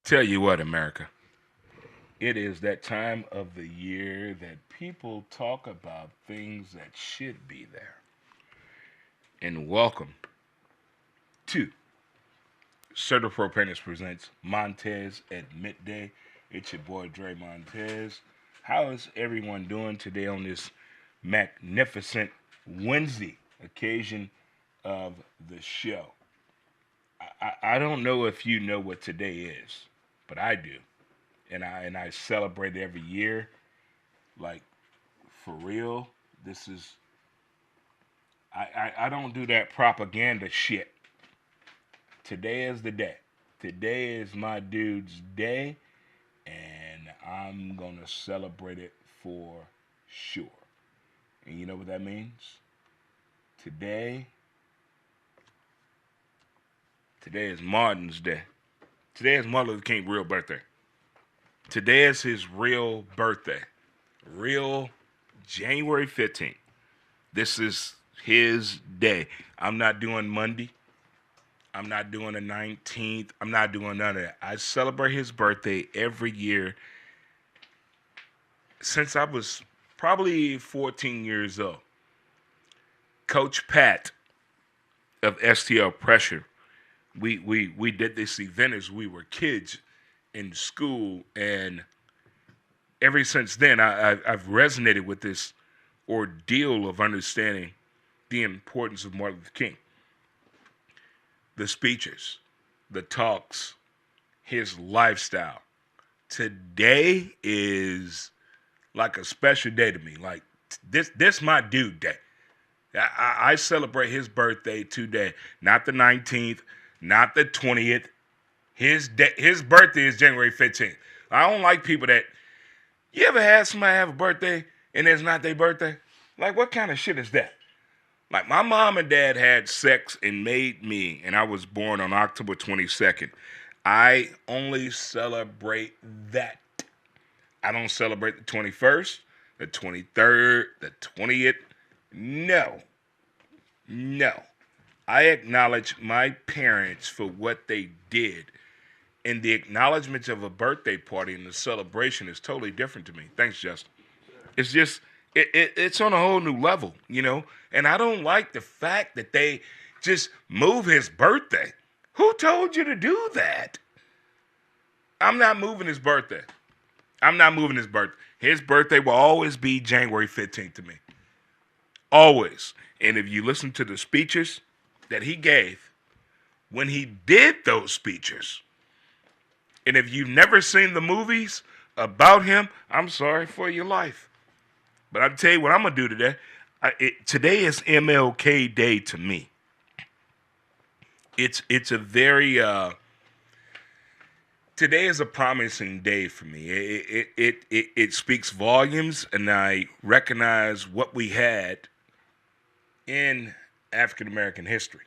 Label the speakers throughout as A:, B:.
A: Tell you what, America, it is that time of the year that people talk about things that should be there. And welcome to Certain Propanus presents Montes at Midday. It's your boy Dre Montz. How is everyone doing today on this magnificent Wednesday occasion of the show? I don't know if you know what today is, but I do. And I celebrate every year. Like, for real, this is I don't do that propaganda shit. Today is the day. Today is my dude's day, and I'm gonna celebrate it for sure. And you know what that means? Today today is Martin's Day. Today is Martin Luther King's real birthday. Today is his real birthday. Real January 15th. This is his day. I'm not doing Monday. I'm not doing the 19th. I'm not doing none of that. I celebrate his birthday every year since I was probably 14 years old. Coach Pat of STL Pressure, we did this event as we were kids in school, and ever since then, I've resonated with this ordeal of understanding the importance of Martin Luther King. The speeches, the talks, his lifestyle. Today is like a special day to me. Like this my dude day. I celebrate his birthday today, not the 19th, not the 20th. His birthday is January 15th. I don't like people that, you ever had somebody have a birthday and it's not their birthday? Like, what kind of shit is that? Like, my mom and dad had sex and made me, and I was born on October 22nd. I only celebrate that. I don't celebrate the 21st, the 23rd, the 20th. No. No. I acknowledge my parents for what they did. And the acknowledgement of a birthday party and the celebration is totally different to me. Thanks, Justin. It's just, it's on a whole new level, you know? And I don't like the fact that they just move his birthday. Who told you to do that? I'm not moving his birthday. I'm not moving his birthday. His birthday will always be January 15th to me. Always. And if you listen to the speeches that he gave when he did those speeches, and if you've never seen the movies about him, I'm sorry for your life. But I'll tell you what I'm going to do today. Today is MLK Day to me. It's a very, today is a promising day for me. It speaks volumes, and I recognize what we had in African American history,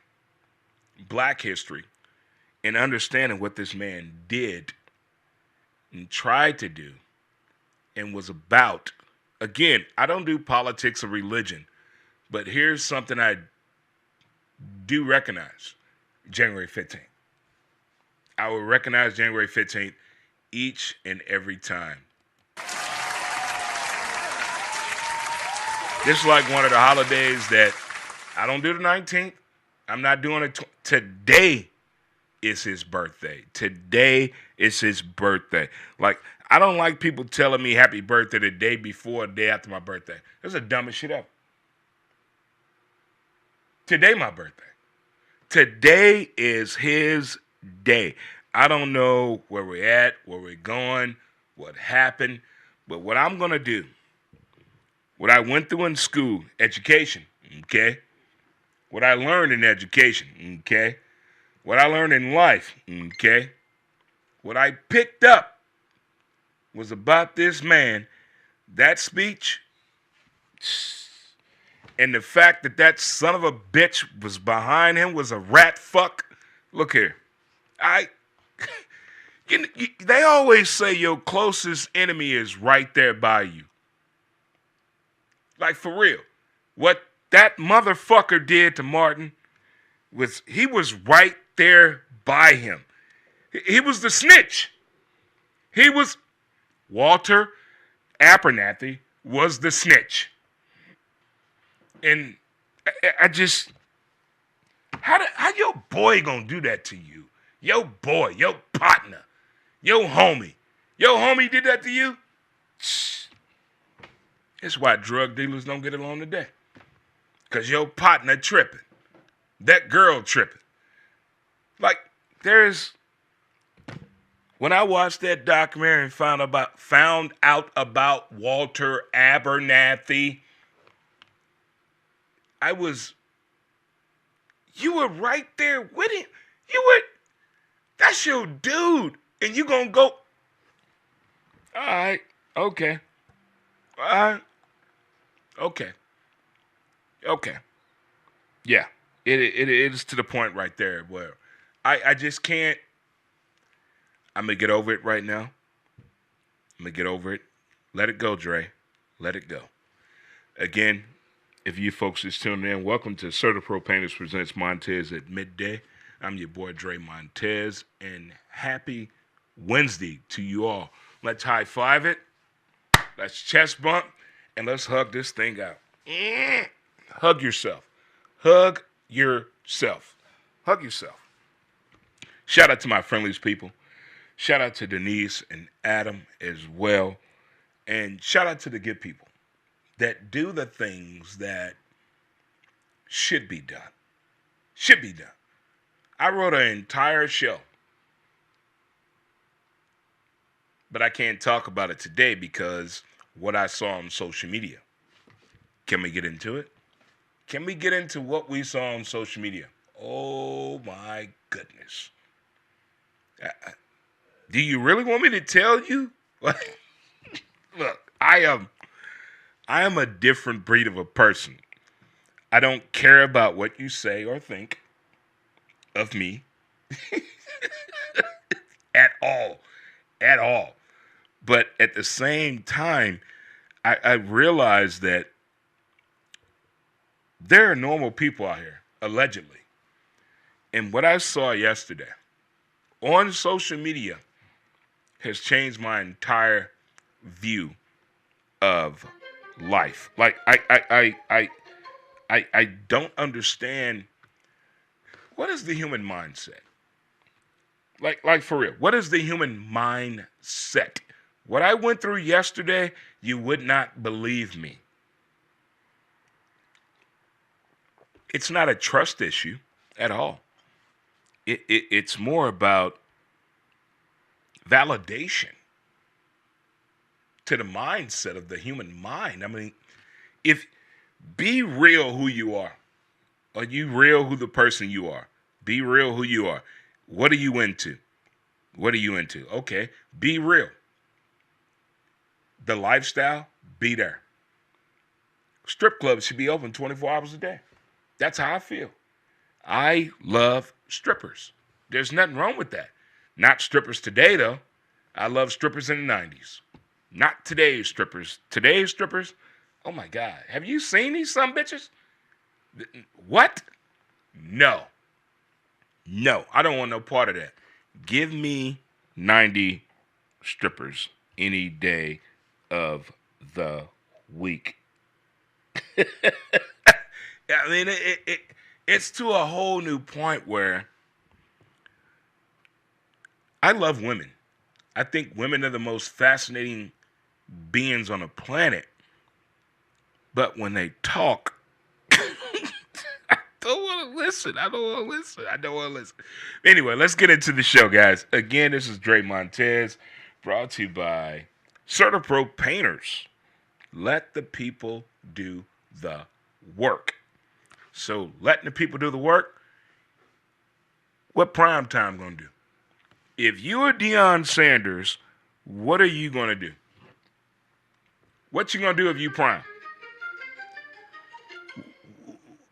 A: Black history, and understanding what this man did and tried to do and was about. Again, I don't do politics or religion, but here's something I do recognize. January 15th. I will recognize January 15th each and every time. This is like one of the holidays that I don't do the 19th. I'm not doing it. Today is his birthday. Today is his birthday. Like, I don't like people telling me happy birthday the day before or the day after my birthday. That's the dumbest shit ever. Today my birthday. Today is his day. I don't know where we're at, where we're going, what happened, but what I'm going to do, what I went through in school, education, okay? What I learned in education, okay? What I learned in life, okay? What I picked up was about this man, that speech, and the fact that that son of a bitch was behind him was a rat fuck. Look here. They always say your closest enemy is right there by you. Like, for real. What that motherfucker did to Martin he was right there by him. He was the snitch. He was Walter Abernathy was the snitch. And I just how your boy gonna do that to you? Your boy, your partner, your homie. Your homie did that to you? That's why drug dealers don't get along today. Cause your partner tripping. That girl tripping. Like, when I watched that documentary and found out about Walter Abernathy, you were right there with him. That's your dude. And you gonna go, all right, okay. All right, okay. Okay. Yeah. It is to the point right there where I just can't. I'm going to get over it right now. I'm going to get over it. Let it go, Dre. Let it go. Again, if you folks just tuning in, welcome to Assertive Pro Painters presents Montes at Midday. I'm your boy, Dre Montz, and happy Wednesday to you all. Let's high five it. Let's chest bump, and let's hug this thing out. Hug yourself. Hug yourself. Hug yourself. Shout out to my friendliest people. Shout out to Denise and Adam as well. And shout out to the good people that do the things that should be done. Should be done. I wrote an entire show, but I can't talk about it today because what I saw on social media. Can we get into it? Can we get into what we saw on social media? Oh my goodness. Do you really want me to tell you? Look, I am a different breed of a person. I don't care about what you say or think of me at all. At all. But at the same time, I realize that there are normal people out here, allegedly. And what I saw yesterday on social media has changed my entire view of life. Like I don't understand, what is the human mindset? Like for real, what is the human mindset? What I went through yesterday, you would not believe me. It's not a trust issue at all. It's more about validation to the mindset of the human mind. I mean, be real who you are. Are you real who the person you are? Be real who you are. What are you into? What are you into? Okay, be real. The lifestyle, be there. Strip clubs should be open 24 hours a day. That's how I feel. I love strippers. There's nothing wrong with that. Not strippers today, though. I love strippers in the 90s. Not today's strippers. Today's strippers, oh my God. Have you seen these some bitches? What? No. No, I don't want no part of that. Give me 90 strippers any day of the week. I mean, it's to a whole new point where I love women. I think women are the most fascinating beings on the planet. But when they talk, I don't want to listen. I don't want to listen. Anyway, let's get into the show, guys. Again, this is Dre Montz, brought to you by Assertive Pro Painters. Let the people do the work. So letting the people do the work, what prime time going to do? If you are Deion Sanders, what are you going to do? What you going to do if you prime?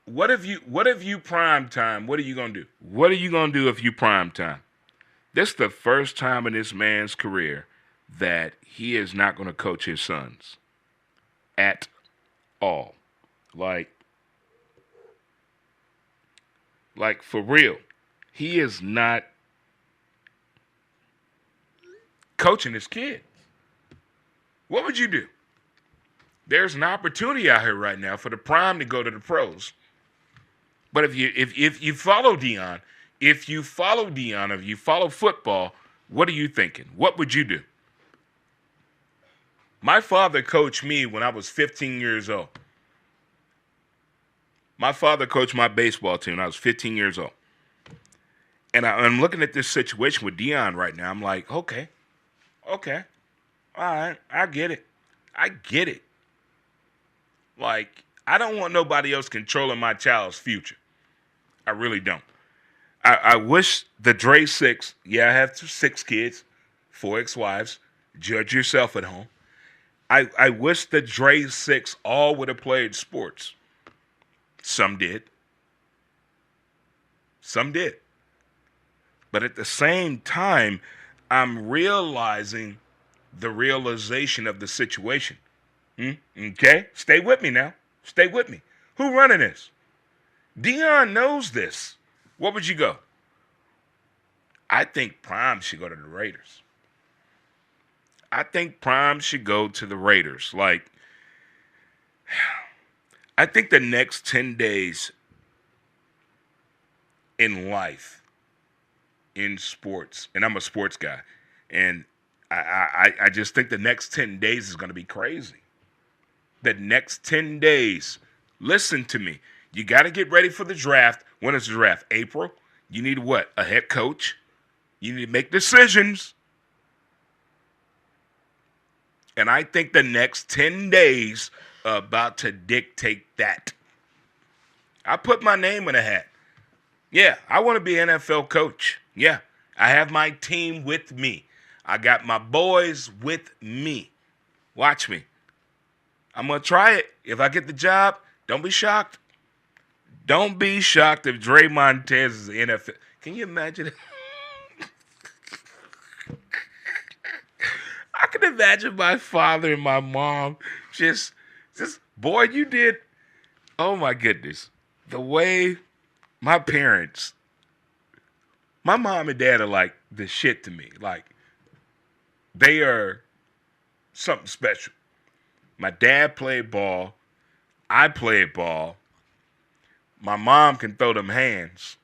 A: What if you prime time? What are you going to do? What are you going to do if you prime time? This is the first time in this man's career that he is not going to coach his sons at all. Like for real. He is not. coaching his kid. What would you do? There's an opportunity out here right now for the prime to go to the pros. But if you follow Deion, if you follow football, what are you thinking? What would you do? My father coached me when I was 15 years old. My father coached my baseball team when I was 15 years old. And I'm looking at this situation with Deion right now. I'm like, okay, all right, I get it. Like, I don't want nobody else controlling my child's future. I really don't. I wish the Dre 6, I have 6 kids, 4 ex-wives, judge yourself at home. I wish the Dre 6 all would have played sports. Some did. But at the same time, I'm realizing the realization of the situation. Okay? Stay with me now. Stay with me. Who running this? Deion knows this. What would you go? I think Prime should go to the Raiders. Like, I think the next 10 days in life, in sports, and I'm a sports guy, and I just think the next 10 days is going to be crazy. The next 10 days, listen to me. You got to get ready for the draft. When is the draft? April. You need what? A head coach. You need to make decisions. And I think the next 10 days are about to dictate that. I put my name in a hat. Yeah, I want to be an NFL coach. Yeah, I have my team with me. I got my boys with me. Watch me. I'm going to try it. If I get the job, don't be shocked. Don't be shocked if Dre Montz is the NFL. Can you imagine it? I can imagine my father and my mom just, boy, you did. Oh, my goodness. The way my parents, my mom and dad are like the shit to me. Like, they are something special. My dad played ball. I played ball. My mom can throw them hands.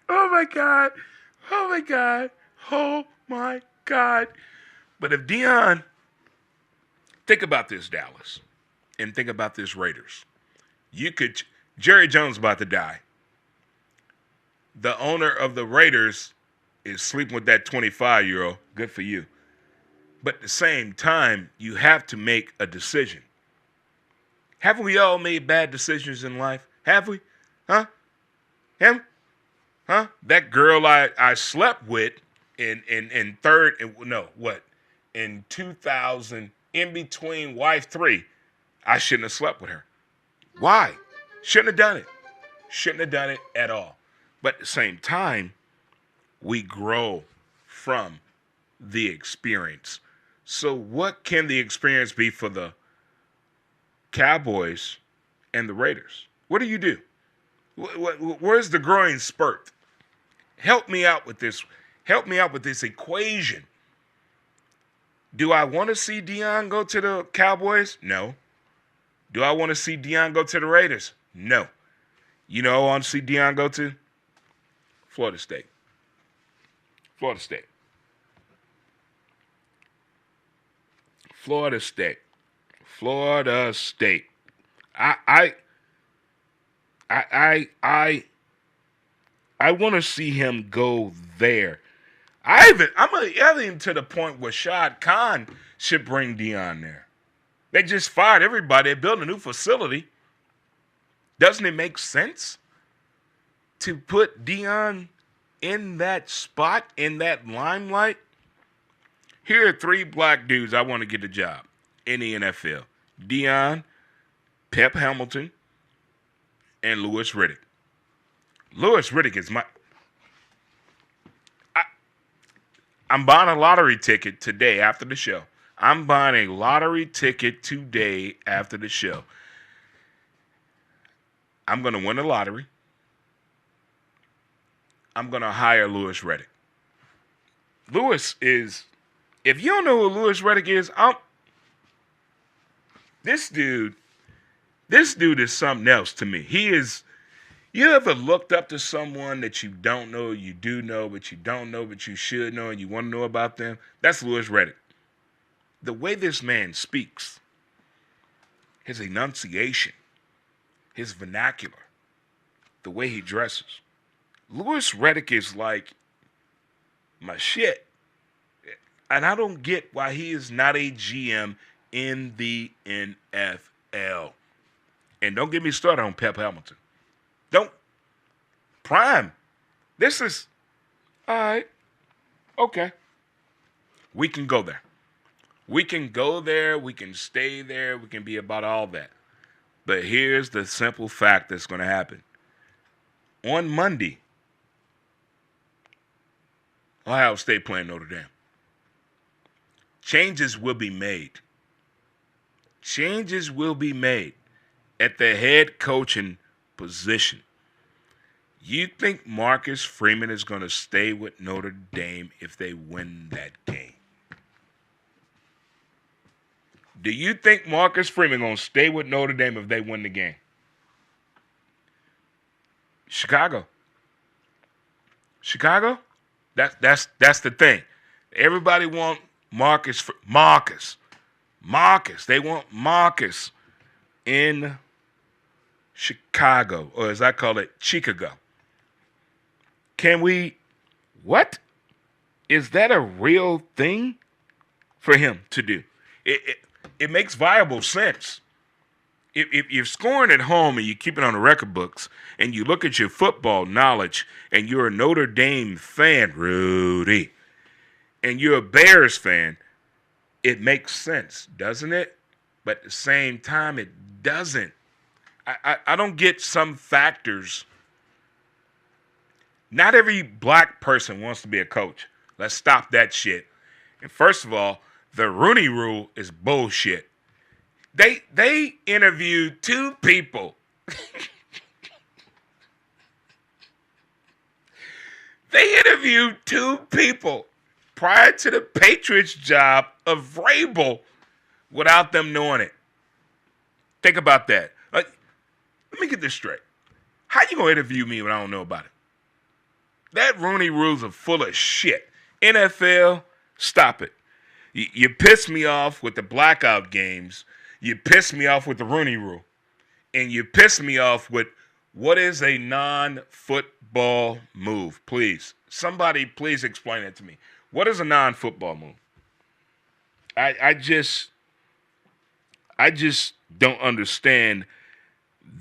A: Oh my God. But if Deion, think about this, Dallas, and think about this, Raiders. Jerry Jones about to die. The owner of the Raiders is sleeping with that 25-year-old. Good for you. But at the same time, you have to make a decision. Haven't we all made bad decisions in life? Have we? Huh? Him? Huh? That girl I slept with in 2000, in between wife 3, I shouldn't have slept with her. Why? Shouldn't have done it at all. But at the same time, we grow from the experience. So what can the experience be for the Cowboys and the Raiders? What do you do? Where's the growing spurt? Help me out with this. Help me out with this equation. Do I want to see Deion go to the Cowboys? No. Do I want to see Deion go to the Raiders? No. You know who I want to see Deion go to? Florida State. I want to see him go there. I'm even to the point where Shad Khan should bring Deion there. They just fired everybody. They're building a new facility. Doesn't it make sense to put Deion in that spot, in that limelight? Here are 3 black dudes I want to get a job in the NFL. Deion, Pep Hamilton, and Louis Riddick. Louis Riddick is I'm buying a lottery ticket today after the show. I'm going to win the lottery. I'm going to hire Louis Riddick. Louis is, if you don't know who Louis Riddick is, this dude is something else to me. He is, you ever looked up to someone that you don't know, you do know, but you don't know, but you should know, and you want to know about them? That's Louis Riddick. The way this man speaks, his enunciation, his vernacular, the way he dresses. Louis Riddick is like my shit. And I don't get why he is not a GM in the NFL. And don't get me started on Pep Hamilton. Don't. Prime. This is, all right, okay. We can go there. We can go there. We can stay there. We can be about all that. But here's the simple fact that's going to happen. On Monday, Ohio State playing Notre Dame. Changes will be made. Changes will be made at the head coaching position. You think Marcus Freeman is going to stay with Notre Dame if they win that game? Do you think Marcus Freeman going to stay with Notre Dame if they win the game? Chicago. That's the thing. Everybody want Marcus. They want Marcus in Chicago, or as I call it, Chicago. Can we? What? Is that a real thing for him to do? It makes viable sense. If you're scoring at home and you keep it on the record books and you look at your football knowledge and you're a Notre Dame fan, Rudy, and you're a Bears fan, it makes sense, doesn't it? But at the same time, it doesn't. I don't get some factors. Not every black person wants to be a coach. Let's stop that shit. And first of all, the Rooney Rule is bullshit. They interviewed two people. They interviewed two people prior to the Patriots job of Vrabel without them knowing it. Think about that. Like, let me get this straight. How you gonna interview me when I don't know about it? That Rooney Rules are full of shit. NFL, stop it. You piss me off with the blackout games. You piss me off with the Rooney Rule. And you piss me off with what is a non-football move. Please. Somebody please explain it to me. What is a non-football move? I just don't understand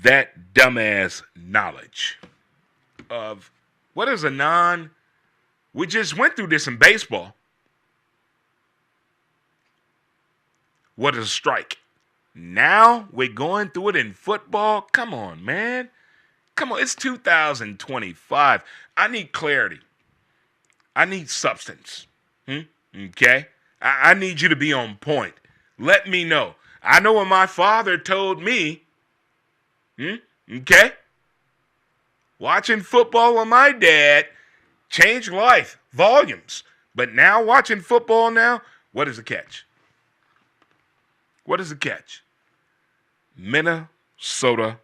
A: that dumbass knowledge of what is a non. We just went through this in baseball. What is a strike? Now we're going through it in football. Come on, man. Come on. It's 2025. I need clarity. I need substance. Okay? I need you to be on point. Let me know. I know what my father told me. Okay? Watching football with my dad changed life. Volumes. But now watching football now, what is the catch? What is the catch? Minnesota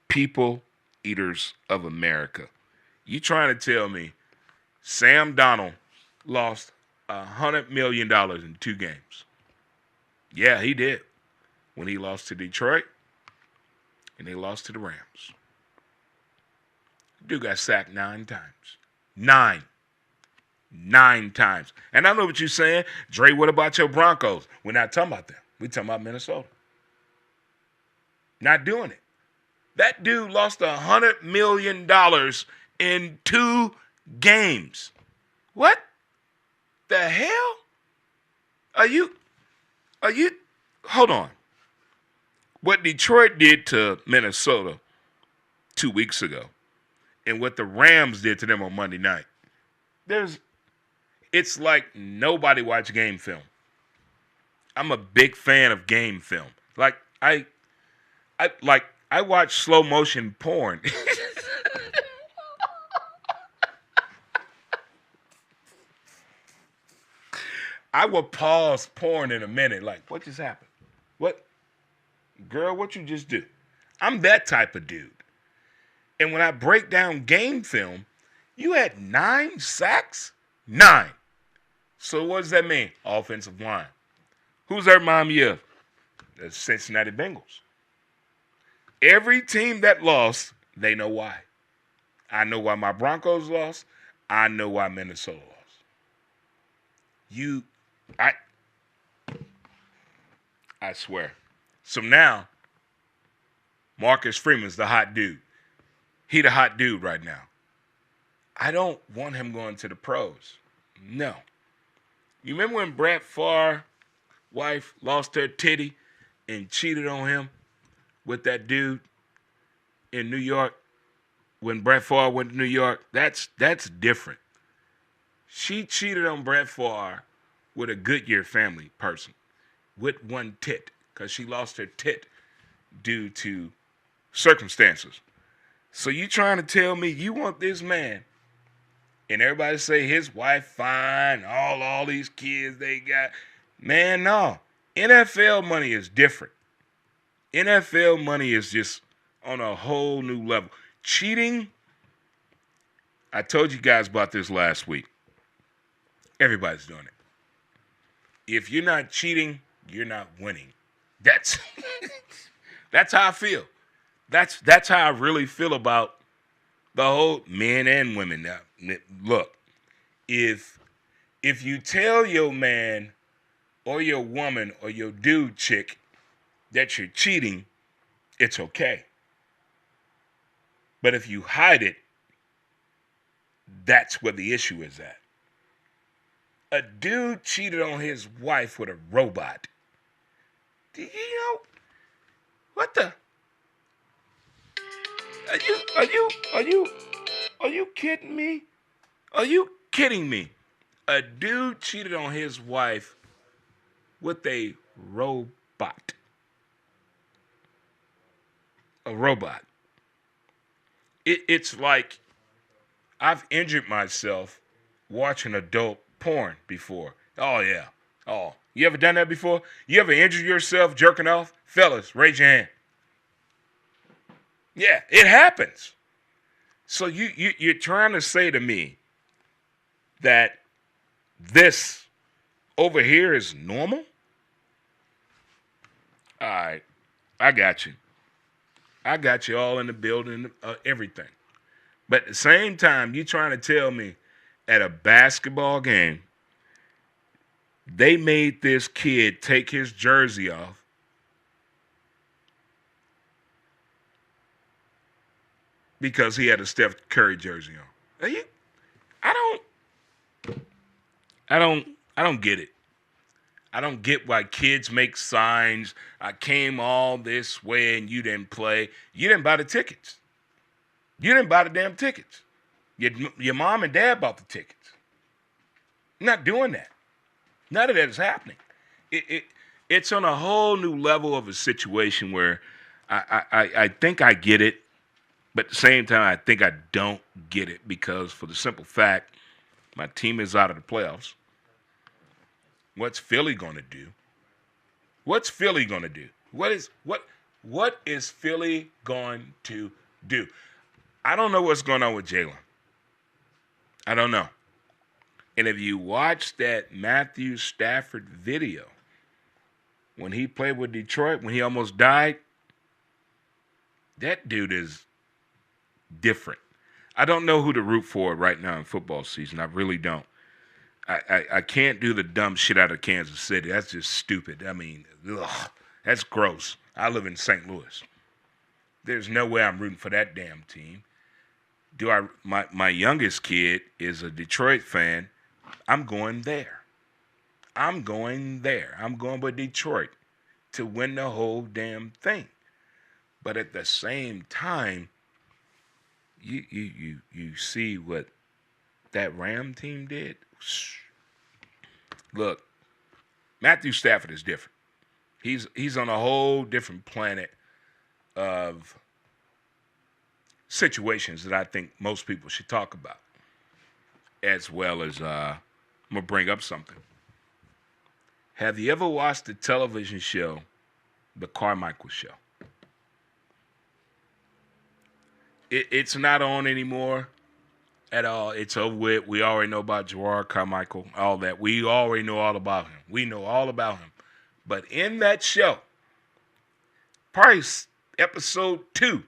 A: people eaters of America. You trying to tell me Sam Darnold lost $100 million in 2 games? Yeah, he did. When he lost to Detroit and he lost to the Rams. Dude got sacked 9 times. 9 times. And I know what you're saying. Dre, what about your Broncos? We're not talking about them. We're talking about Minnesota. Not doing it. That dude lost $100 million in 2 games. What the hell? Are you, hold on. What Detroit did to Minnesota 2 weeks ago and what the Rams did to them on Monday night, it's like nobody watched game film. I'm a big fan of game film. Like I watch slow motion porn. I will pause porn in a minute. Like, what just happened? What, girl? What you just do? I'm that type of dude. And when I break down game film, you had 9 sacks? 9. So what does that mean? Offensive line. Who's that remind me of? The Cincinnati Bengals. Every team that lost, they know why. I know why my Broncos lost. I know why Minnesota lost. I swear. So now, Marcus Freeman's the hot dude. He the hot dude right now. I don't want him going to the pros. No. You remember when Brett Favre's wife lost her titty and cheated on him with that dude in New York? When Brett Favre went to New York, that's different. She cheated on Brett Favre with a Goodyear family person with one tit because she lost her tit due to circumstances. So you trying to tell me you want this man and everybody say his wife fine, all these kids they got. Man, no. NFL money is different. NFL money is just on a whole new level. Cheating, I told you guys about this last week. Everybody's doing it. If you're not cheating, you're not winning. That's how I feel. That's how I really feel about the whole men and women. Now, look, if you tell your man or your woman or your dude chick that you're cheating, it's okay. But if you hide it, that's where the issue is at. A dude cheated on his wife with a robot. Do you know what the? Are you kidding me? Are you kidding me? A dude cheated on his wife with a robot. A robot. It's like I've injured myself watching adult porn before. Oh, yeah. Oh, you ever done that before? You ever injured yourself jerking off? Fellas, raise your hand. Yeah, it happens. So you're trying to say to me that this over here is normal? All right, I got you. I got you all in the building, everything. But at the same time, you're trying to tell me at a basketball game, they made this kid take his jersey off because he had a Steph Curry jersey on. Are you? I don't get it. I don't get why kids make signs. I came all this way and you didn't play. You didn't buy the tickets. You didn't buy the damn tickets. Your mom and dad bought the tickets. I'm not doing that. None of that is happening. It's on a whole new level of a situation where I think I get it, but at the same time, I think I don't get it because for the simple fact, my team is out of the playoffs. What's Philly going to do? What's Philly going to do? What is Philly going to do? I don't know what's going on with Jalen. I don't know. And if you watch that Matthew Stafford video, when he played with Detroit, when he almost died, that dude is different. I don't know who to root for right now in football season. I really don't. I can't do the dumb shit out of Kansas City. That's just stupid. I mean, that's gross. I live in St. Louis. There's no way I'm rooting for that damn team. My youngest kid is a Detroit fan. I'm going there. I'm going with Detroit to win the whole damn thing. But at the same time, you see what that Ram team did? Look, Matthew Stafford is different. He's on a whole different planet. of situations that I think most people should talk about, as well as I'm going to bring up something. Have you ever watched the television show, The Carmichael Show? It's not on anymore at all. It's over with. We already know about Gerard Carmichael, all that. We already know all about him. We know all about him. But in that show, probably episode 2,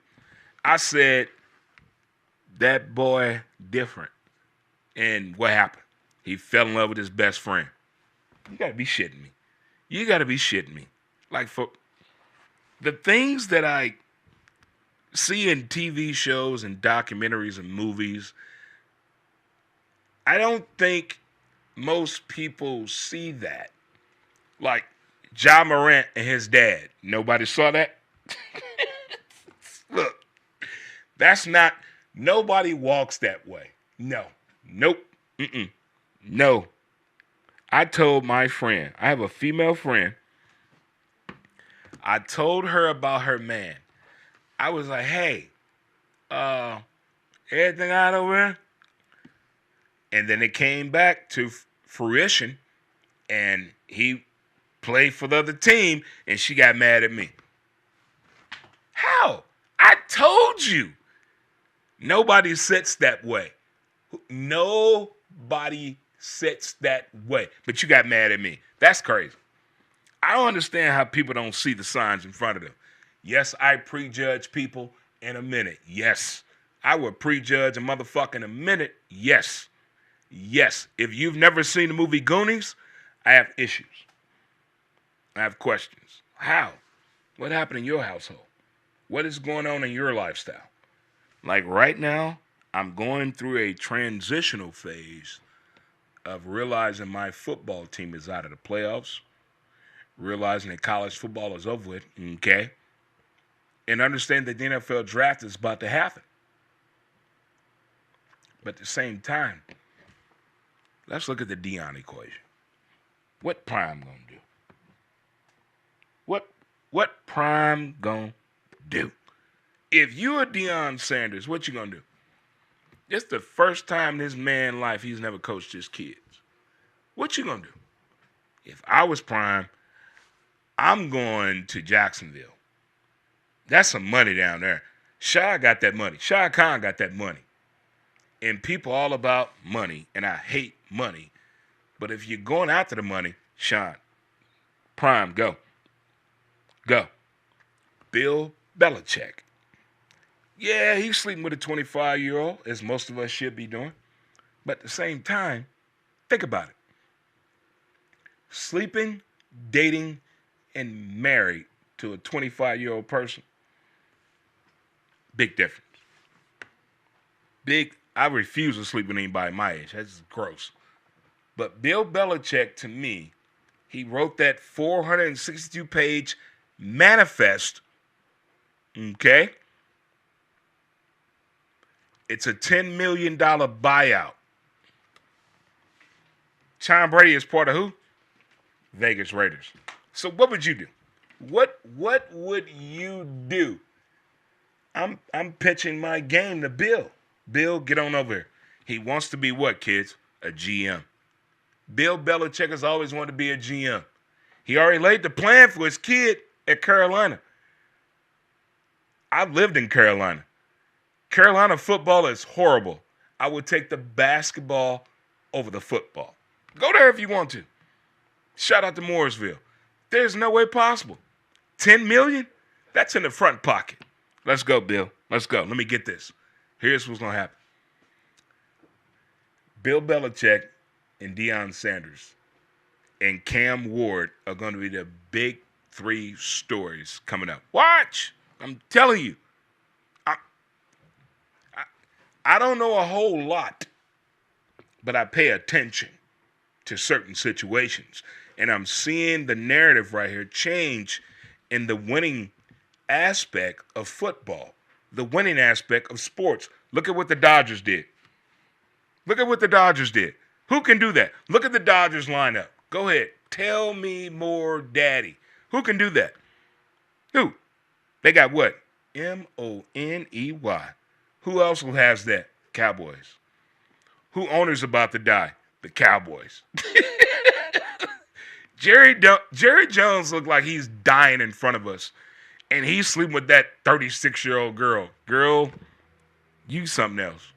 A: I said, that boy different. And what happened? He fell in love with his best friend. You got to be shitting me. You got to be shitting me. Like, for the things that I see in TV shows and documentaries and movies, I don't think most people see that. Like Ja Morant and his dad. Nobody saw that? Look, that's not, nobody walks that way. No. Nope. No. I told my friend, I have a female friend, I told her about her man. I was like, hey, everything all right over there? And then it came back to fruition, and he played for the other team, and she got mad at me. How? I told you. Nobody sits that way. Nobody sits that way. But you got mad at me. That's crazy. I don't understand how people don't see the signs in front of them. Yes, I prejudge people in a minute. Yes. I would prejudge a motherfucker in a minute. Yes. Yes. If you've never seen the movie Goonies, I have issues. I have questions. How? What happened in your household? What is going on in your lifestyle? Like right now, I'm going through a transitional phase of realizing my football team is out of the playoffs, realizing that college football is over with, okay? And understand that the NFL draft is about to happen. But at the same time, let's look at the Deion equation. What Prime gonna do? What Prime gonna do? If you're Deion Sanders, what you gonna do? It's the first time in his man's life he's never coached his kids. What you gonna do? If I was Prime, I'm going to Jacksonville. That's some money down there. Shy got that money. Shy Khan got that money. And people all about money, and I hate money. But if you're going after the money, Sean, Prime, go. Go. Bill Belichick. Yeah, he's sleeping with a 25-year-old, as most of us should be doing. But at the same time, think about it. Sleeping, dating, and married to a 25-year-old person, big difference. I refuse to sleep with anybody my age. That's gross. But Bill Belichick, to me, he wrote that 462-page manifest, okay? It's a $10 million buyout. Tom Brady is part of who? Vegas Raiders. So what would you do? What would you do? I'm pitching my game to Bill. Bill, get on over here. He wants to be what, kids? A GM. Bill Belichick has always wanted to be a GM. He already laid the plan for his kid at Carolina. I've lived in Carolina. Carolina football is horrible. I would take the basketball over the football. Go there if you want to. Shout out to Mooresville. There's no way possible. $10 million? That's in the front pocket. Let's go, Bill. Let's go. Let me get this. Here's what's going to happen. Bill Belichick and Deion Sanders and Cam Ward are going to be the big 3 stories coming up. Watch. I'm telling you. I don't know a whole lot, but I pay attention to certain situations. And I'm seeing the narrative right here change in the winning aspect of football, the winning aspect of sports. Look at what the Dodgers did. Look at what the Dodgers did. Who can do that? Look at the Dodgers lineup. Go ahead. Tell me more, daddy. Who can do that? Who? They got what? Money. Who else will has that? Cowboys. Who owner's about to die? The Cowboys. Jerry Jones looked like he's dying in front of us, and he's sleeping with that 36-year-old girl. Girl, you something else.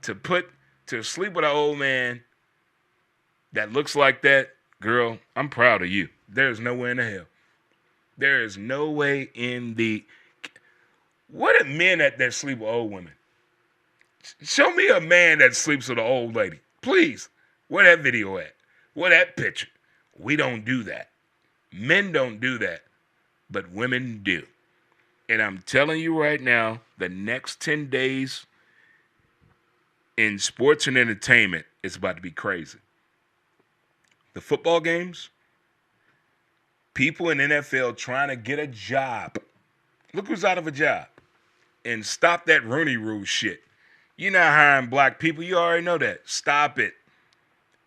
A: To sleep with an old man that looks like that, girl, I'm proud of you. There's no way in the hell. There is no way in the. What are men that sleep with old women? Show me a man that sleeps with an old lady. Please. Where that video at? Where that picture? We don't do that. Men don't do that. But women do. And I'm telling you right now, the next 10 days in sports and entertainment is about to be crazy. The football games, people in NFL trying to get a job. Look who's out of a job. And stop that Rooney Rule shit. You're not hiring black people. You already know that. Stop it.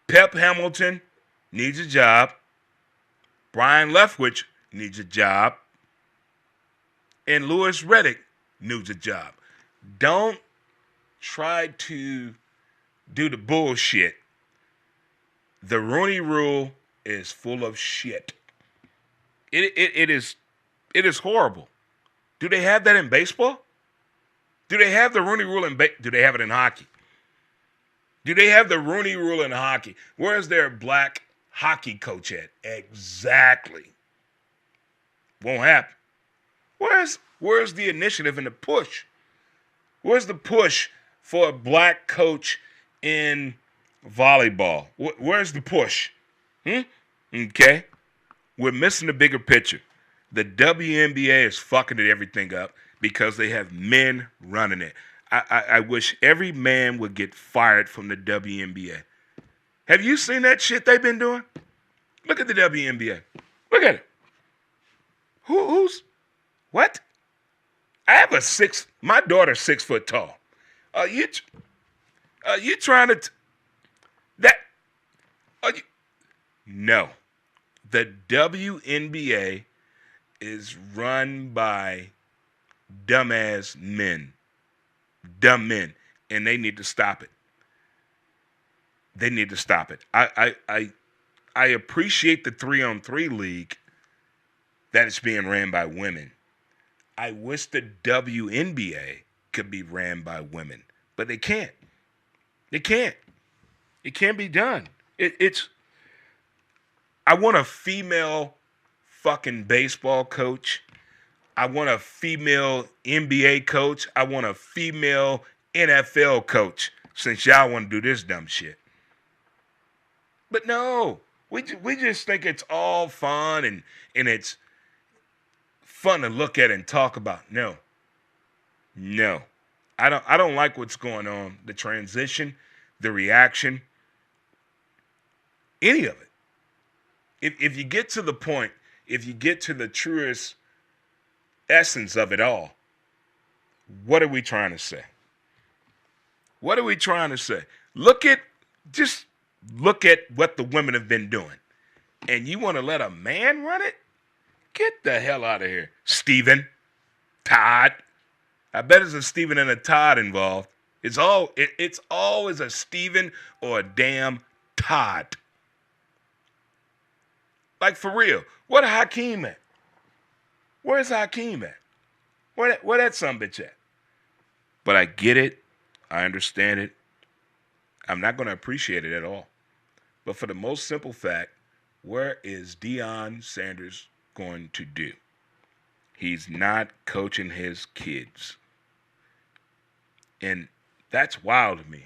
A: Pep Hamilton needs a job. Brian Leftwich needs a job. And Louis Riddick needs a job. Don't try to do the bullshit. The Rooney Rule is full of shit. It is horrible. Do they have that in baseball? Do they have the Rooney Rule do they have it in hockey? Do they have the Rooney Rule in hockey? Where's their black hockey coach at? Exactly. Won't happen. Where's the initiative and the push? Where's the push for a black coach in volleyball? Where's the push? Okay. We're missing the bigger picture. The WNBA is fucking everything up because they have men running it. I wish every man would get fired from the WNBA. Have you seen that shit they've been doing? Look at the WNBA. Look at it. Who's what? I have my daughter's 6 foot tall. Are you trying to No. The WNBA is run by dumbass men. Dumb men. And they need to stop it. They need to stop it. I appreciate the 3-on-3 league that is being ran by women. I wish the WNBA could be ran by women, but they can't. They can't. It can't be done. I want a female fucking baseball coach. I want a female NBA coach. I want a female NFL coach, since y'all want to do this dumb shit. But no, we just think it's all fun and it's fun to look at and talk about. No. I don't like what's going on. The transition, the reaction, any of it. If you get to the point, if you get to the truest essence of it all, what are we trying to say? What are we trying to say? Look at what the women have been doing. And you want to let a man run it? Get the hell out of here. Stephen, Todd. I bet there's a Stephen and a Todd involved. It's always a Stephen or a damn Todd. Like, for real. Where Hakeem at? Where's Hakeem at? Where that sumbitch at? But I get it. I understand it. I'm not going to appreciate it at all. But for the most simple fact, where is Deion Sanders going to do? He's not coaching his kids. And that's wild to me.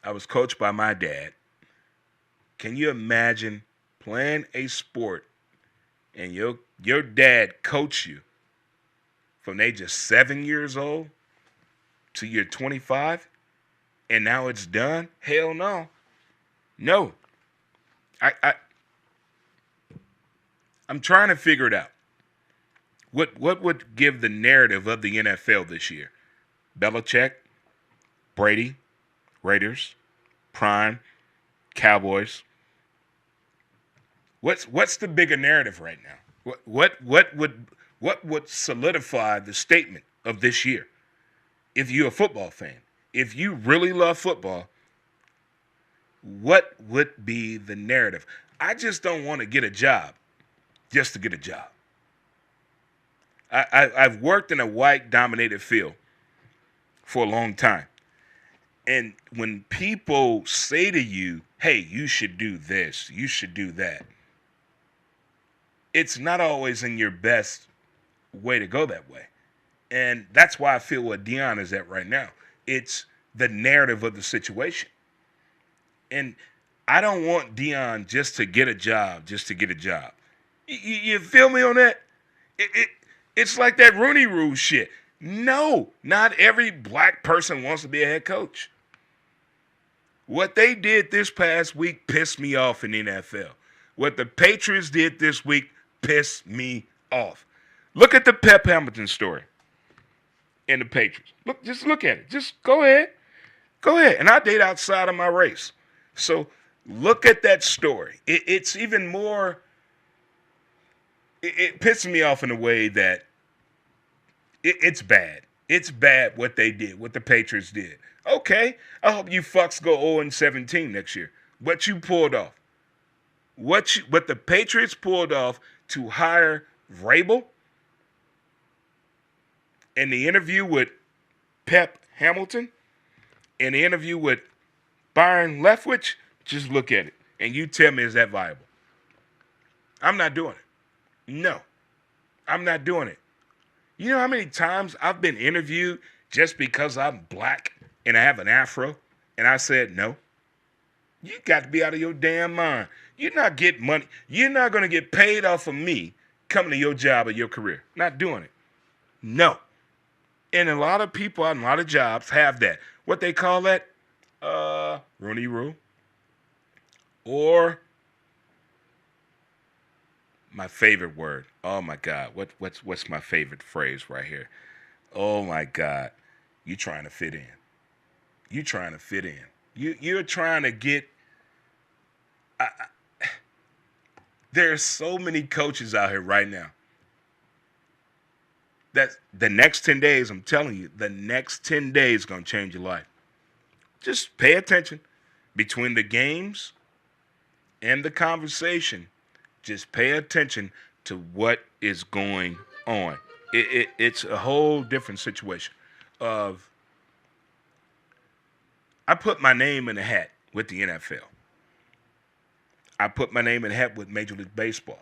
A: I was coached by my dad. Can you imagine playing a sport and your dad coached you from the age of 7 years old to you're 25 and now it's done? Hell no. No. I'm trying to figure it out. What would give the narrative of the NFL this year? Belichick, Brady, Raiders, Prime, Cowboys. What's the bigger narrative right now? What What would solidify the statement of this year? If you're a football fan, if you really love football, what would be the narrative? I just don't want to get a job just to get a job. I've worked in a white-dominated field for a long time. And when people say to you, hey, you should do this, you should do that, it's not always in your best way to go that way. And that's why I feel what Deion is at right now. It's the narrative of the situation. And I don't want Deion just to get a job, just to get a job. You feel me on that? It's like that Rooney Rule shit. No, not every black person wants to be a head coach. What they did this past week pissed me off in the NFL. What the Patriots did this week pissed me off. Look at the Pep Hamilton story in the Patriots. Just look at it. Just go ahead. Go ahead. And I date outside of my race. So look at that story. It's even more, it pisses me off in a way that it's bad. It's bad what they did, what the Patriots did. Okay, I hope you fucks go 0-17 next year. What you pulled off. What the Patriots pulled off to hire Vrabel in the interview with Pep Hamilton, in the interview with Byron Leftwich, just look at it. And you tell me, is that viable? I'm not doing it. No, I'm not doing it. You know how many times I've been interviewed just because I'm black and I have an afro, and I said no? You got to be out of your damn mind. You're not getting money. You're not going to get paid off of me coming to your job or your career. Not doing it. No. And a lot of people on a lot of jobs have that. What they call that? Rooney Rule. Or my favorite word. Oh my God. What's my favorite phrase right here? Oh my God. You trying to fit in. You trying to fit in. You're trying to get. There's so many coaches out here right now that the next 10 days, I'm telling you, the next 10 days is going to change your life. Just pay attention. Between the games and the conversation, just pay attention to what is going on. It's a whole different situation of, I put my name in the hat with the NFL. I put my name in the hat with Major League Baseball.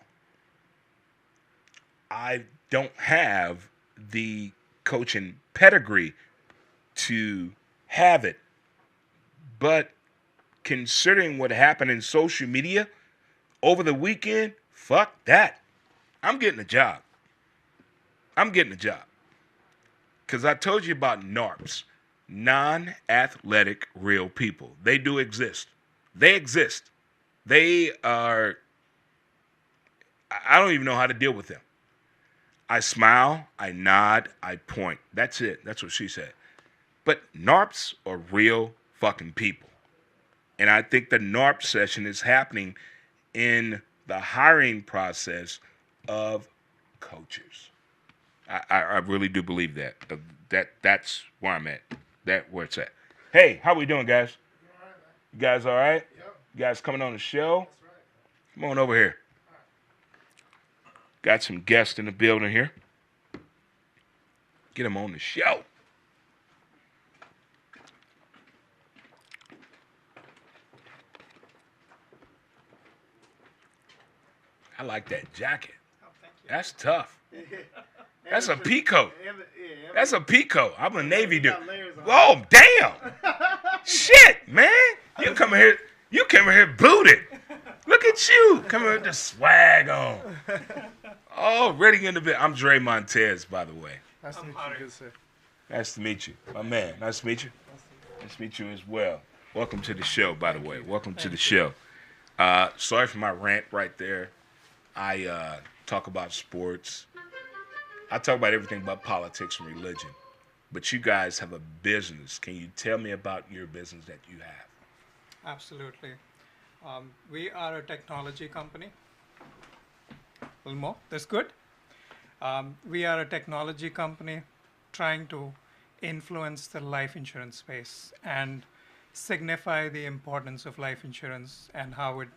A: I don't have the coaching pedigree to have it. But considering what happened in social media over the weekend, fuck that. I'm getting a job. I'm getting a job. Because I told you about NARPs. Non-athletic real people. They do exist. They exist. They are, I don't even know how to deal with them. I smile, I nod, I point. That's it. That's what she said. But NARPs are real fucking people. And I think the NARP session is happening in the hiring process of coaches. I really do believe that. That's where I'm at. Where it's at. Hey, how we doing, guys? You guys all right? Yep. You guys coming on the show? That's right. Come on over here. Right. Got some guests in the building here. Get them on the show. I like that jacket. Oh, thank you. That's tough. That's a peacoat. That's a peacoat. I'm a Navy dude. Oh, damn. Shit, man. You come here booted. Look at you. Come here with the swag on. Oh, ready in the bit. I'm Dre Montez, by the way.
B: Nice to meet you, good sir.
A: Nice to meet you. My man. Nice to meet you. Nice to meet you as well. Welcome to the show, by the way. Welcome to the show. Sorry for my rant right there. I talk about sports. I talk about everything but politics and religion. But you guys have a business. Can you tell me about your business that you have?
B: Absolutely. We are a technology company. A little more. That's good. We are a technology company trying to influence the life insurance space and signify the importance of life insurance and how it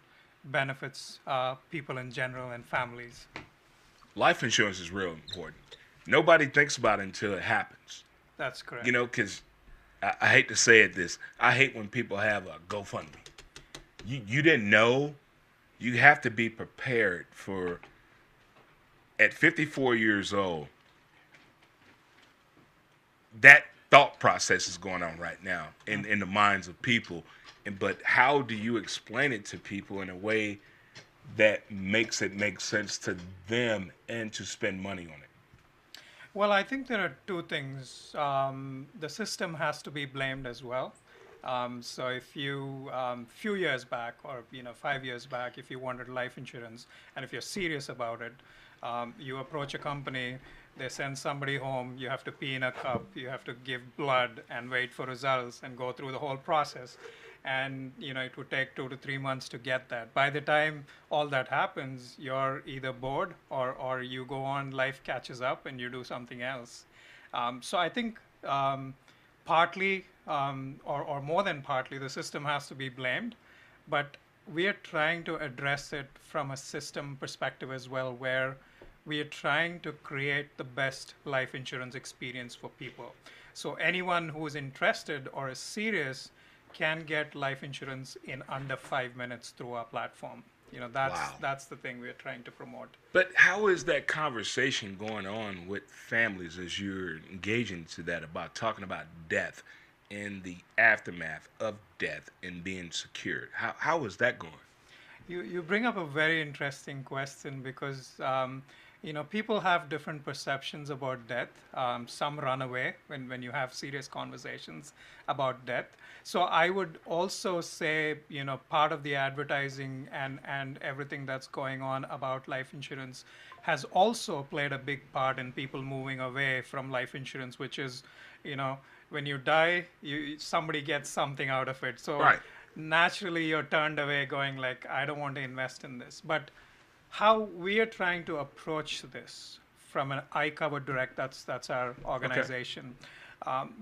B: benefits people in general and families.
A: Life insurance is real important. Nobody thinks about it until it happens.
B: That's
A: You
B: correct.
A: know, because I hate to say it this, I hate when people have a GoFundMe. You didn't know. You have to be prepared for, at 54 years old, that thought process is going on right now in the minds of people. But how do you explain it to people in a way that makes it make sense to them and to spend money on it?
B: Well, I think there are two things. The system has to be blamed as well. So if you, few years back, or 5 years back, if you wanted life insurance, and if you're serious about it, you approach a company, they send somebody home, you have to pee in a cup, you have to give blood and wait for results and go through the whole process. And it would take 2 to 3 months to get that. By the time all that happens, you're either bored or you go on, life catches up and you do something else. So I think partly, or more than partly, the system has to be blamed, but we are trying to address it from a system perspective as well, where we are trying to create the best life insurance experience for people. So anyone who is interested or is serious can get life insurance in under 5 minutes through our platform. That's
A: Wow.
B: that's the thing we're trying to promote.
A: But how is that conversation going on with families as you're engaging to that about talking about death and the aftermath of death and being secured? How is that going?
B: You bring up a very interesting question because people have different perceptions about death. Some run away when you have serious conversations about death. So I would also say part of the advertising and everything that's going on about life insurance has also played a big part in people moving away from life insurance, which is you know when you die, somebody gets something out of it. So
A: Right.
B: naturally you're turned away going like, I don't want to invest in this. But how we are trying to approach this from an iCover Direct, that's our
A: Okay.
B: organization.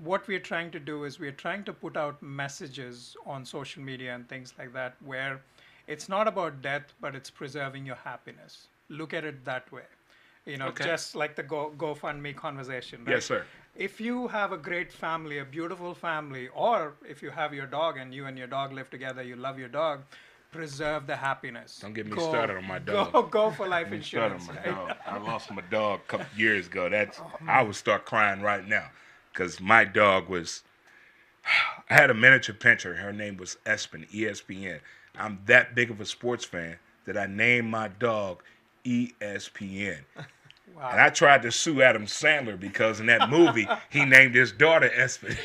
B: What we're trying to do is we're trying to put out messages on social media and things like that where it's not about death, but it's preserving your happiness. Look at it that way.
A: Okay.
B: Just like the GoFundMe conversation, right?
A: Yes, sir.
B: If you have a great family, a beautiful family, or if you have your dog and you and your dog live together, you love your dog, preserve the happiness.
A: Don't get me
B: Go,
A: started on my
B: go,
A: dog.
B: go for life
A: Get me started on
B: insurance,
A: my
B: right?
A: dog. I lost my dog a couple years ago. I would start crying right now because my dog was. I had a miniature pinscher. Her name was Espen, ESPN. I'm that big of a sports fan that I named my dog ESPN. And
B: Wow.
A: I tried to sue Adam Sandler because in that movie he named his daughter Espen.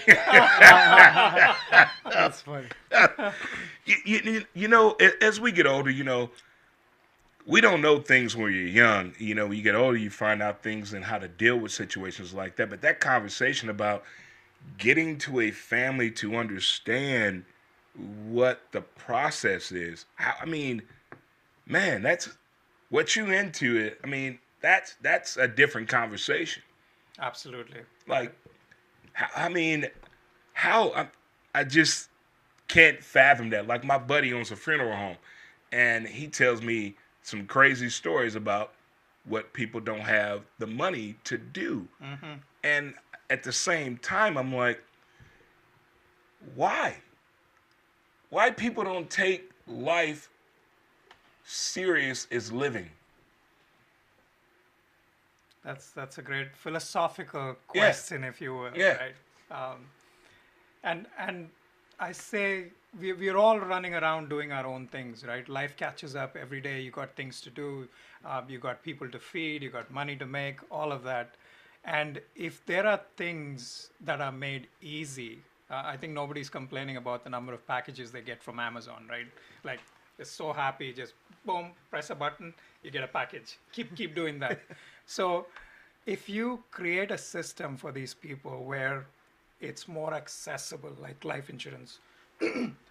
C: That's funny.
A: As we get older, we don't know things when you're young. When you get older, you find out things and how to deal with situations like that. But that conversation about getting to a family to understand what the process is, I mean, man, that's what you into it. I mean, that's a different conversation.
B: Absolutely.
A: Like, I mean, how I just can't fathom that. Like my buddy owns a funeral home, and he tells me some crazy stories about what people don't have the money to do.
B: Hmm.
A: And at the same time, I'm like, why? Why people don't take life serious as living?
B: That's a great philosophical
A: Yeah,
B: question, if you will,
A: yeah.
B: right? Um, and I say we're all running around doing our own things, right? Life catches up every day. You got things to do, you got people to feed, you got money to make, all of that. And if there are things that are made easy, I think nobody's complaining about the number of packages they get from Amazon, right? Like, they're so happy, just boom, press a button, you get a package. Keep doing that. So if you create a system for these people where it's more accessible, like life insurance,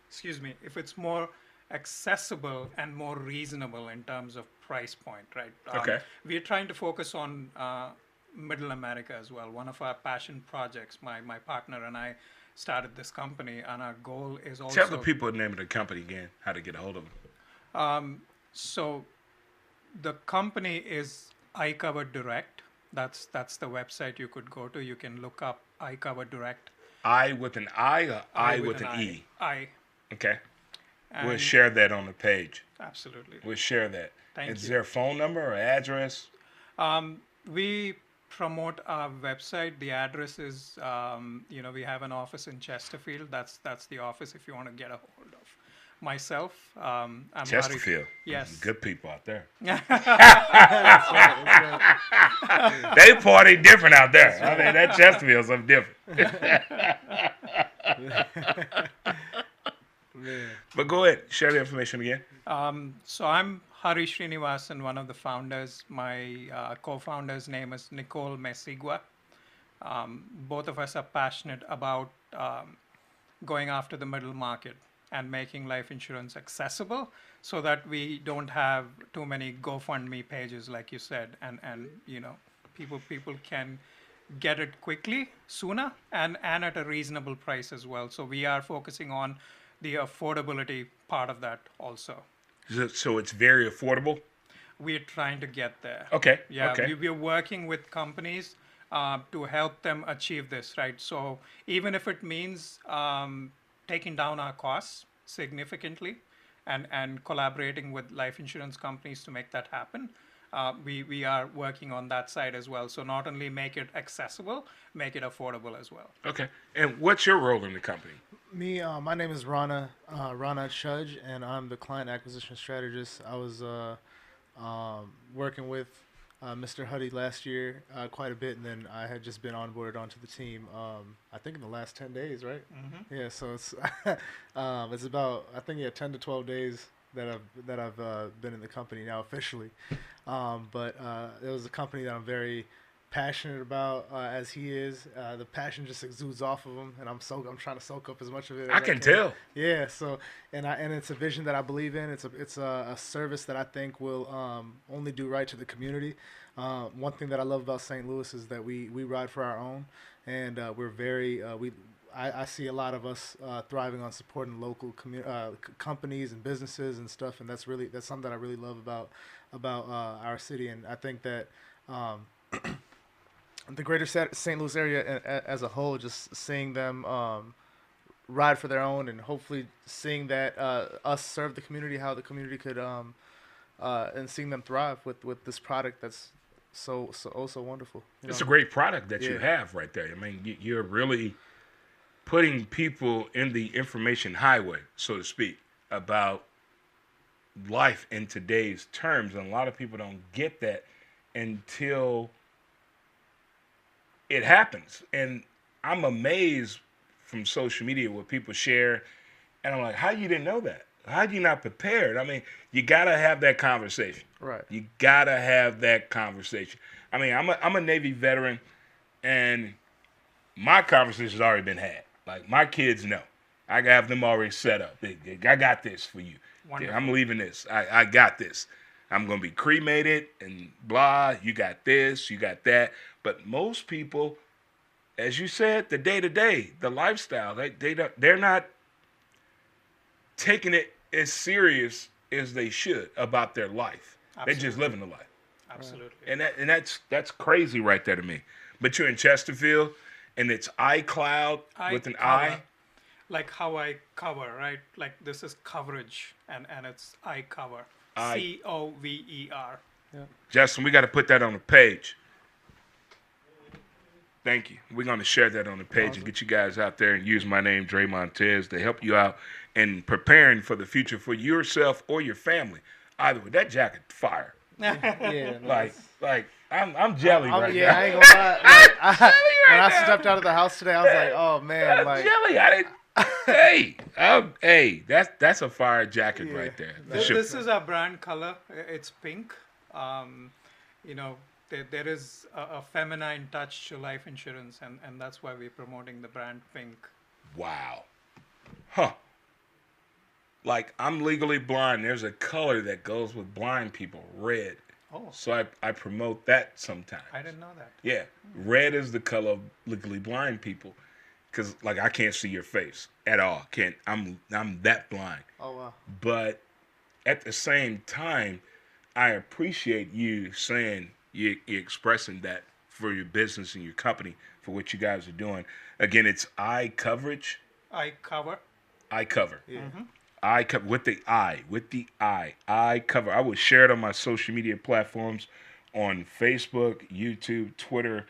B: excuse me, if it's more accessible and more reasonable in terms of price point, right?
A: Okay.
B: We are trying to focus on Middle America as well. One of our passion projects, my partner and I started this company, and our goal is also
A: Tell the people the name of the company again, how to get a hold of them.
B: So the company is iCover Direct. That's the website you could go to. You can look up iCover Direct.
A: I with an I or I with an
B: I.
A: E?
B: I.
A: Okay. We'll
B: And
A: share that on the page.
B: absolutely.
A: We'll share that.
B: Thank
A: Is
B: you.
A: there a phone number or address?
B: We promote our website. The address is, we have an office in Chesterfield. That's the office if you want to get a hold of myself. I'm
A: Chesterfield.
B: Yes.
A: Good people out there.
C: That's right, that's right.
A: They party different out there. I mean, that Chesterfield's something different.
C: Man.
A: But go ahead. Share the information again.
B: So I'm Hari Srinivasan, one of the founders. My co-founder's name is Nicole Mesigua. Both of us are passionate about going after the middle market and making life insurance accessible so that we don't have too many GoFundMe pages, like you said, and people can get it quickly, sooner, and at a reasonable price as well. So we are focusing on the affordability part of that also.
A: So it's very affordable?
B: We're trying to get there.
A: Okay.
B: Yeah,
A: Okay.
B: we're working with companies to help them achieve this, right? So even if it means taking down our costs significantly and collaborating with life insurance companies to make that happen, we are working on that side as well. So not only make it accessible, make it affordable as well.
A: Okay. And what's your role in the company?
C: Me, my name is Rana Chudge, and I'm the client acquisition strategist. I was working with Mr. Huddy last year quite a bit, and then I had just been onboarded onto the team. I think in the last 10 days, right?
B: Mm-hmm.
C: Yeah. So it's it's about 10 to 12 days that I've been in the company now officially. But it was a company that I'm very passionate about, as he is. The passion just exudes off of him, and I'm trying to soak up as much of it as
A: I can tell.
C: Yeah, so and it's a vision that I believe in. It's a service that I think will only do right to the community. One thing that I love about St. Louis is that we ride for our own, and we're very I see a lot of us thriving on supporting local companies and businesses and stuff, and that's something that I really love about our city, and I think that. The greater St. Louis area as a whole, just seeing them ride for their own, and hopefully seeing that us serve the community, how the community could, and seeing them thrive with this product that's so wonderful.
A: It's a great product that you
C: Yeah.
A: have right there. I mean, you're really putting people in the information highway, so to speak, about life in today's terms. And a lot of people don't get that until it happens. And I'm amazed from social media what people share. And I'm like, how you didn't know that? How you not prepared? I mean, you got to have that conversation.
C: Right.
A: You got to have that conversation. I mean, I'm a Navy veteran, and my conversation's already been had. Like, my kids know. I have them already set up. I got this for you.
B: Wonderful.
A: I'm leaving this. I got this. I'm going to be cremated and blah. You got this. You got that. But most people, as you said, the day-to-day, the lifestyle, they're not taking it as serious as they should about their life. They're just living the life.
B: Absolutely.
A: And that's crazy right there to me. But you're in Chesterfield, and it's iCloud with an I.
B: Like how I cover, right? Like this is coverage, and it's iCover.
A: I-
B: COVER.
A: Justin, we got to put that on the page. Thank you. We're going to share that on the page and get you guys out there and use my name, Dre Montz, to help you out in preparing for the future for yourself or your family. Either way, that jacket fire.
C: Yeah.
A: Like I'm jelly right
C: Yeah,
A: now.
C: I ain't gonna lie. Like, when I
A: now.
C: stepped out of the house today, I was like, oh man,
A: I'm
C: like
A: jelly. Hey, that's a fire jacket right there. For sure.
B: This is our brand color. It's pink. There is a feminine touch to life insurance, and that's why we're promoting the brand pink.
A: Wow. Huh. Like, I'm legally blind. There's a color that goes with blind people, red.
B: Oh,
A: So I promote that sometimes.
B: I didn't know that.
A: Yeah, red is the color of legally blind people, because like I can't see your face at all. Can't. I'm that blind.
C: Oh wow.
A: But at the same time, I appreciate you saying you expressing that for your business and your company for what you guys are doing. Again, it's eye coverage.
B: iCover.
A: Eye cover.
C: Yeah.
A: I cover with the eye. I cover. I will share it on my social media platforms on Facebook, YouTube, Twitter,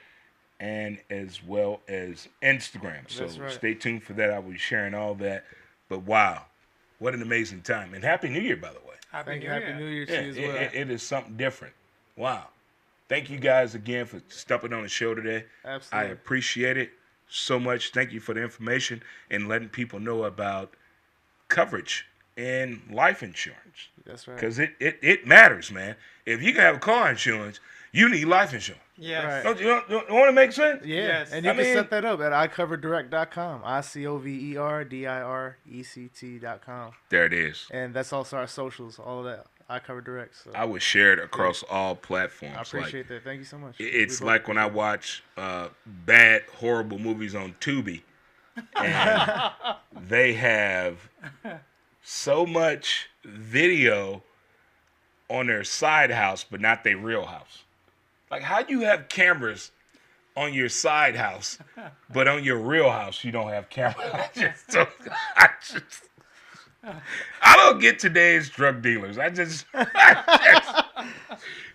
A: and as well as Instagram. So
C: That's right.
A: stay tuned for that. I will be sharing all that. But wow, what an amazing time. And Happy New Year, by the way.
B: Happy
C: Thank
B: New
C: you.
B: Year.
C: Happy New Year to
A: Yeah,
C: you as well.
A: it is something different. Wow. Thank you guys again for stepping on the show today. I
C: Absolutely.
A: appreciate it so much. Thank you for the information and letting people know about coverage and life insurance.
C: That's right.
A: Because it matters, man. If you can have car insurance, you need life insurance.
B: Yes.
C: Right.
A: Don't want to make sense?
C: Yeah,
B: Yes.
C: and you
A: I
C: can
A: mean-
C: set that up at iCoverDirect.com. iCoverDirect.com.
A: There it is.
C: And that's also our socials, all of that. iCover Direct. So
A: I would share it across all platforms.
C: I appreciate that. Thank you so much.
A: It's
C: We both
A: like when I watch bad, horrible movies on Tubi, and they have so much video on their side house, but not their real house. Like, how do you have cameras on your side house, but on your real house you don't have cameras? I don't get today's drug dealers.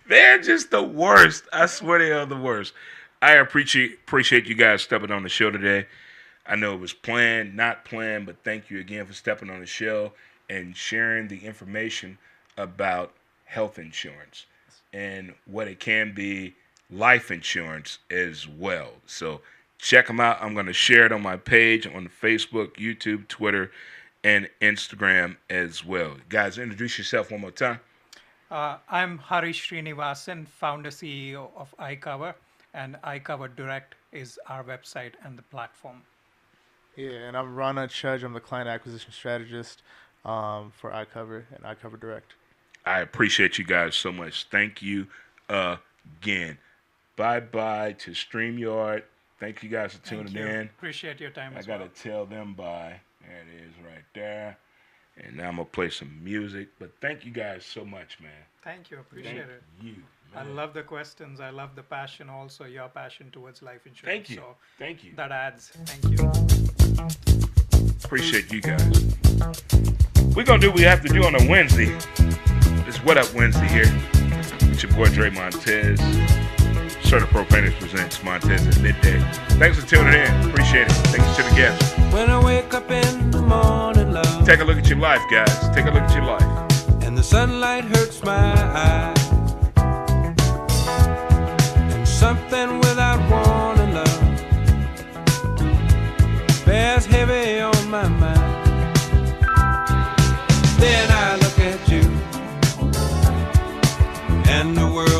A: They're just the worst. I swear they are the worst. I appreciate you guys stepping on the show today. I know it was planned, not planned, but thank you again for stepping on the show and sharing the information about health insurance and what it can be, life insurance as well. So check them out. I'm going to share it on my page on Facebook, YouTube, Twitter, and Instagram as well. Guys, introduce yourself one more time.
B: I'm Harish Srinivasan, founder CEO of iCover, and iCover Direct is our website and the platform.
C: Yeah, and I'm Rana Chudge. I'm the client acquisition strategist for iCover and iCover Direct.
A: I appreciate you guys so much. Thank you again. Bye-bye to StreamYard. Thank you guys for tuning
B: Thank you.
A: in.
B: Appreciate your time
A: I
B: as
A: got to
B: well.
A: tell them bye. There it is right there. And now I'm going to play some music. But thank you guys so much, man.
B: Thank you. Appreciate
A: Thank
B: it.
A: you,
B: I
A: man.
B: love the questions. I love the passion also, your passion towards life insurance.
A: Thank you.
B: So
A: Thank you.
B: that adds. Thank you.
A: Appreciate you guys. We're going to do what we have to do on a Wednesday. It's What Up Wednesday here. It's your boy Dre Montez. Certain Profaners presents Montes at Midday. Thanks for tuning in. Appreciate it. Thanks to the guests.
D: When I wake up in the morning, love,
A: Take a look at your life, guys. Take a look at your life.
D: and the sunlight hurts my eyes, and something without warning, love, bears heavy on my mind. Then I look at you, and the world